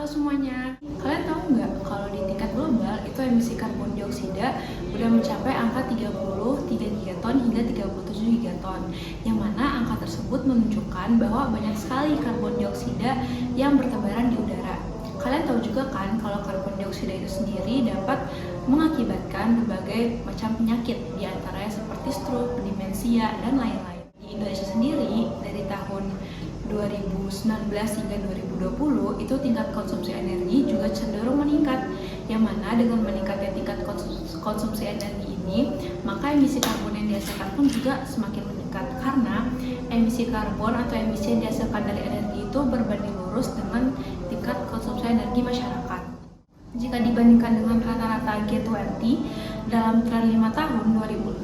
Halo semuanya, kalian tahu nggak kalau di tingkat global itu emisi karbon dioksida udah mencapai angka 33 gigaton hingga 37 gigaton, yang mana angka tersebut menunjukkan bahwa banyak sekali karbon dioksida yang bertebaran di udara. Kalian tahu juga kan kalau karbon dioksida itu sendiri dapat mengakibatkan berbagai macam penyakit, diantaranya seperti stroke, demensia, dan lain-lain. Di Indonesia sendiri, dari tahun 2019 hingga 2020 itu tingkat konsumsi energi juga cenderung meningkat, yang mana dengan meningkatnya tingkat konsumsi energi ini maka emisi karbon yang dihasilkan pun juga semakin meningkat, karena emisi karbon atau emisi yang dihasilkan dari energi itu berbanding lurus dengan tingkat konsumsi energi masyarakat. Jika dibandingkan dengan rata-rata G20 dalam tren 5 tahun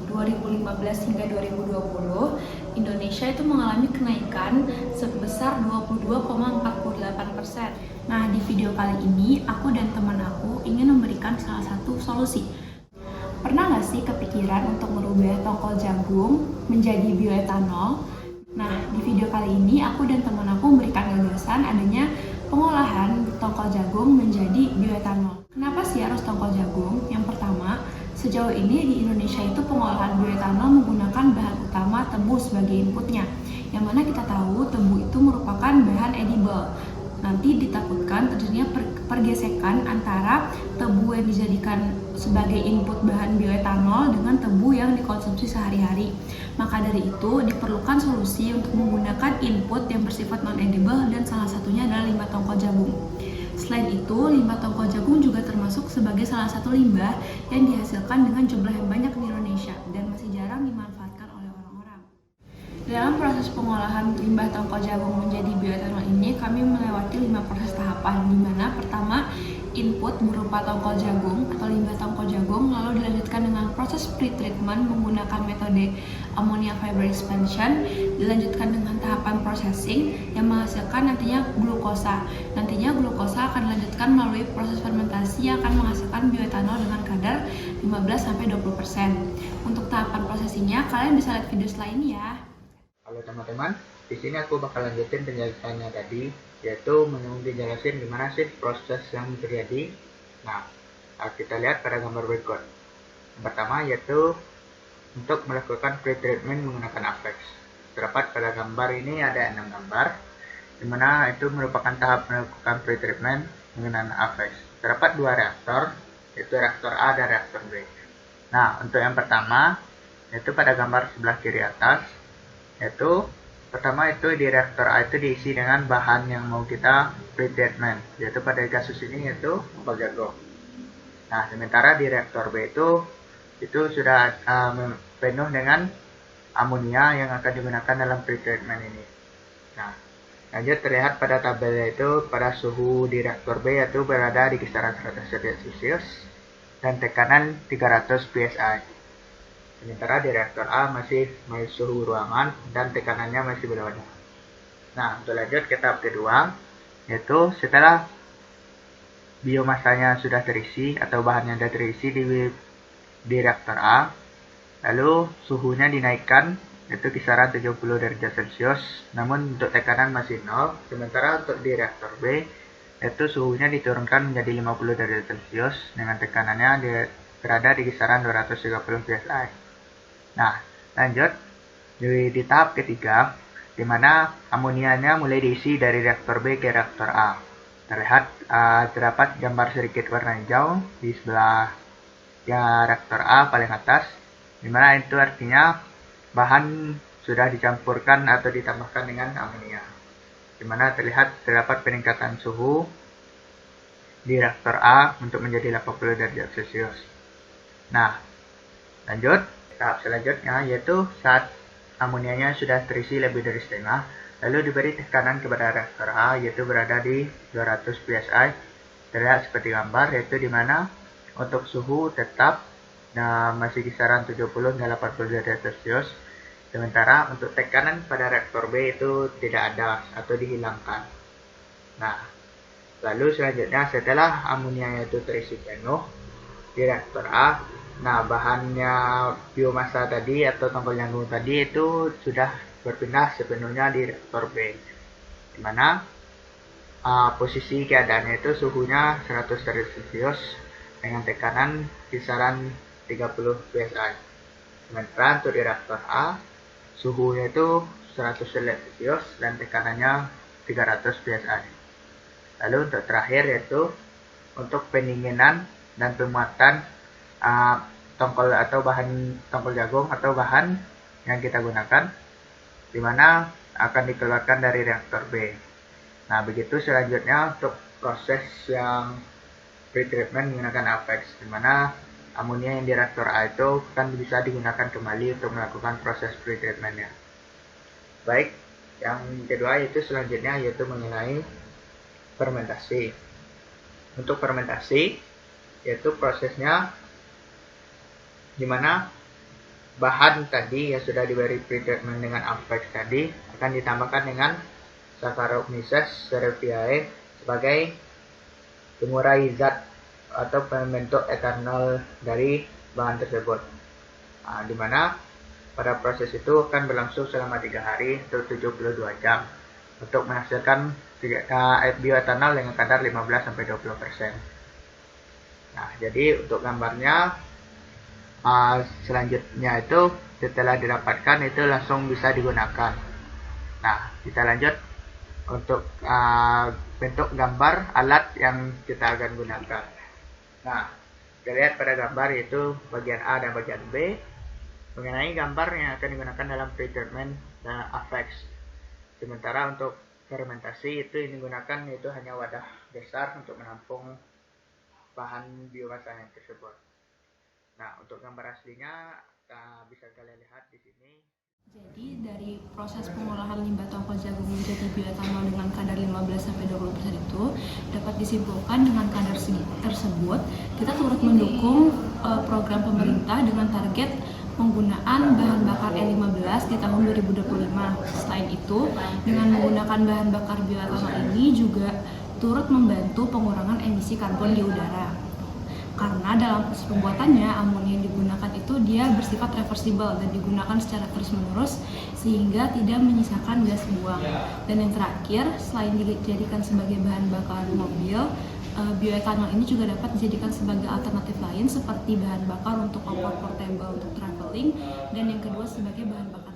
2015 hingga 2020, Indonesia itu mengalami kenaikan sebesar 22,48%. Nah, di video kali ini aku dan teman aku ingin memberikan salah satu solusi. Pernah nggak sih kepikiran untuk merubah tongkol jagung menjadi bioetanol? Nah, di video kali ini aku dan teman aku memberikan gagasan adanya pengolahan tongkol jagung menjadi bioetanol. Kenapa sih harus tongkol jagung? Yang pertama, sejauh ini di Indonesia itu pengolahan bioetanol menggunakan bahan utama tebu sebagai inputnya, yang mana kita tahu tebu itu merupakan bahan edible. Nanti ditakutkan terjadinya pergesekan antara tebu yang dijadikan sebagai input bahan bioetanol dengan tebu yang dikonsumsi sehari-hari. Maka dari itu diperlukan solusi untuk menggunakan input yang bersifat non-edible, dan salah satunya adalah limbah tongkol jagung. Selain itu, limbah tongkol jagung juga termasuk sebagai salah satu limbah yang dihasilkan dengan jumlah yang banyak di Indonesia dan masih jarang dimanfaatkan oleh orang-orang. Dalam proses pengolahan limbah tongkol jagung menjadi bioetanol ini, kami melewati 5 proses tahapan, di mana pertama, input berupa tongkol jagung atau limbah tongkol jagung, lalu dilanjutkan dengan proses pre-treatment menggunakan metode ammonia fiber expansion, dilanjutkan dengan tahapan processing yang menghasilkan nantinya glukosa. Nantinya glukosa akan dilanjutkan melalui proses fermentasi yang akan menghasilkan bioetanol dengan kadar 15-20%. Untuk tahapan prosesinya, kalian bisa lihat video setelah ini ya. Halo teman-teman, di sini aku bakal lanjutin penjelasannya tadi, yaitu menjelasin gimana sih proses yang terjadi. Nah, kita lihat pada gambar berikut. Yang pertama yaitu untuk melakukan pre-treatment menggunakan Apex. Terdapat pada gambar ini ada 6 gambar, dimana itu merupakan tahap melakukan pre-treatment menggunakan Apex. Terdapat 2 reaktor, yaitu reaktor A dan reaktor B. Nah, untuk yang pertama, yaitu pada gambar sebelah kiri atas, yaitu pertama itu di reaktor A itu diisi dengan bahan yang mau kita pre-treatment, yaitu pada kasus ini yaitu tongkol jagung. Nah, sementara di reaktor B itu sudah penuh dengan amonia yang akan digunakan dalam pre-treatment ini. Nah, lanjut terlihat pada tabel itu pada suhu di reaktor B yaitu berada di kisaran 100 derajat Celcius dan tekanan 300 psi. Sementara di reaktor A masih suhu ruangan dan tekanannya masih berada. Nah, untuk lanjut ke tahap kedua, yaitu setelah biomasanya sudah terisi atau bahannya sudah terisi di reaktor A, lalu suhunya dinaikkan yaitu kisaran 70 derajat Celcius, namun untuk tekanan masih 0. Sementara untuk di reaktor B, yaitu suhunya diturunkan menjadi 50 derajat Celcius dengan tekanannya berada di kisaran 230 psi. Nah, lanjut di tahap ketiga, di mana amonianya mulai diisi dari reaktor B ke reaktor A. Terlihat terdapat gambar sedikit warna hijau di sebelah reaktor A paling atas, di mana itu artinya bahan sudah dicampurkan atau ditambahkan dengan amonia, di mana terdapat peningkatan suhu di reaktor A untuk menjadi 80 derajat Celcius. Nah, lanjut tahap selanjutnya yaitu saat amonianya sudah terisi lebih dari setengah, lalu diberi tekanan kepada reaktor A yaitu berada di 200 psi. Terlihat seperti gambar, yaitu di mana untuk suhu tetap masih kisaran 70 hingga 80 derajat Celcius. Sementara untuk tekanan pada reaktor B itu tidak ada atau dihilangkan. Nah, lalu selanjutnya setelah amonianya itu terisi penuh di reaktor A, nah bahannya biomasa tadi atau tongkol jagung tadi itu sudah berpindah sepenuhnya di reaktor B, dimana posisi keadaannya itu suhunya 100 derajat Celcius dengan tekanan kisaran 30 psi. Sementara untuk di reaktor A, suhunya itu 100 derajat Celcius dan tekanannya 300 psi. Lalu untuk terakhir yaitu untuk pendinginan dan pemuatan tongkol atau bahan tongkol jagung atau bahan yang kita gunakan, di mana akan dikeluarkan dari reaktor B. Nah, begitu selanjutnya untuk proses yang pretreatment menggunakan AFEX, di mana amonia yang di reaktor A itu kan bisa digunakan kembali untuk melakukan proses pretreatmentnya. Baik, yang kedua yaitu selanjutnya yaitu mengenai fermentasi. Untuk fermentasi yaitu prosesnya di mana bahan tadi yang sudah diberi pretreatment dengan AFEX tadi akan ditambahkan dengan Saccharomyces cerevisiae sebagai pengurai zat atau pembentuk etanol dari bahan tersebut. Di mana pada proses itu akan berlangsung selama 3 hari atau 72 jam untuk menghasilkan bioetanol dengan kadar 15-20%. Nah, jadi untuk gambarnya selanjutnya itu setelah didapatkan itu langsung bisa digunakan. Nah, kita lanjut untuk bentuk gambar alat yang kita akan gunakan. Nah, kita lihat pada gambar yaitu bagian A dan bagian B mengenai gambar yang akan digunakan dalam pretreatment dan AFEX. Sementara untuk fermentasi itu yang digunakan yaitu hanya wadah besar untuk menampung bahan biomasa yang tersebut. Nah, untuk gambar aslinya bisa kalian lihat di sini. Jadi dari proses pengolahan limbah tongkol jagung menjadi bioetanol dengan kadar 15-20% itu dapat disimpulkan dengan kadar tersebut kita turut mendukung program pemerintah dengan target penggunaan bahan bakar E15 di tahun 2025. Selain itu, dengan menggunakan bahan bakar bioetanol ini juga turut membantu pengurangan emisi karbon di udara. Karena dalam proses pembuatannya amonia yang digunakan itu dia bersifat reversible dan digunakan secara terus-menerus sehingga tidak menyisakan gas buang. Dan yang terakhir, selain dijadikan sebagai bahan bakar mobil, bioetanol ini juga dapat dijadikan sebagai alternatif lain seperti bahan bakar untuk kompor portable untuk traveling, dan yang kedua sebagai bahan bakar